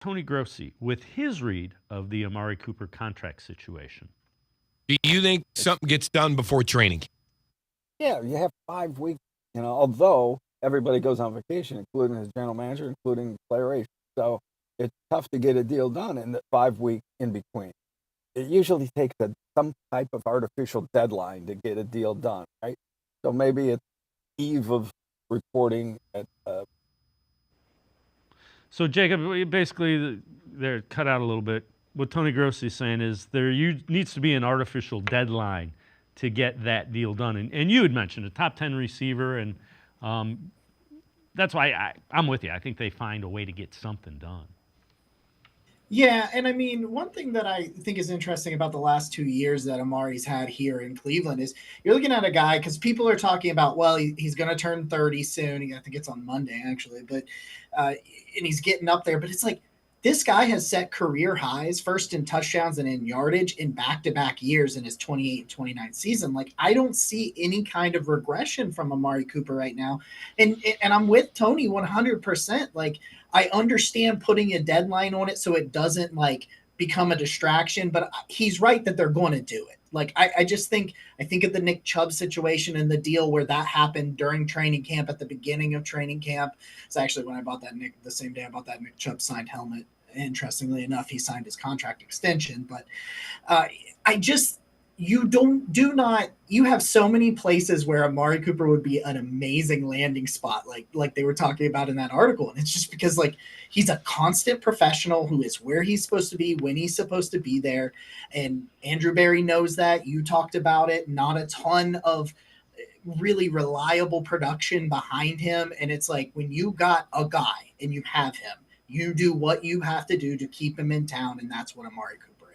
Tony Grossi with his read of the Amari Cooper contract situation. Do you think something gets done before training? Yeah, you have 5 weeks, although everybody goes on vacation, including his general manager, including player A. So it's tough to get a deal done in the 5 week in between. It usually takes some type of artificial deadline to get a deal done, right? So maybe it's eve of reporting at. So, Jacob, basically, they're cut out a little bit. What Tony Grossi is saying is there needs to be an artificial deadline to get that deal done. And you had mentioned a top 10 receiver, and that's why I'm with you. I think they find a way to get something done. Yeah, and I mean, one thing that I think is interesting about the last 2 years that Amari's had here in Cleveland is you're looking at a guy, because people are talking about, well, he's going to turn 30 soon. I think it's on Monday, actually, but and he's getting up there. But it's like this guy has set career highs, first in touchdowns and in yardage in back-to-back years in his 28 and 29 season. Like, I don't see any kind of regression from Amari Cooper right now. And I'm with Tony 100%. Like, I understand putting a deadline on it so it doesn't like become a distraction, but he's right that they're going to do it. Like, I just think of the Nick Chubb situation and the deal where that happened during training camp at the beginning of training camp. It's actually when I bought the same day I bought that Nick Chubb signed helmet. Interestingly enough, he signed his contract extension, but I just, you have so many places where Amari Cooper would be an amazing landing spot, like they were talking about in that article. And it's just because like he's a constant professional who is where he's supposed to be when he's supposed to be there. And Andrew Berry knows that. You talked about it, not a ton of really reliable production behind him. And it's like when you got a guy and you have him, you do what you have to do to keep him in town. And that's what Amari Cooper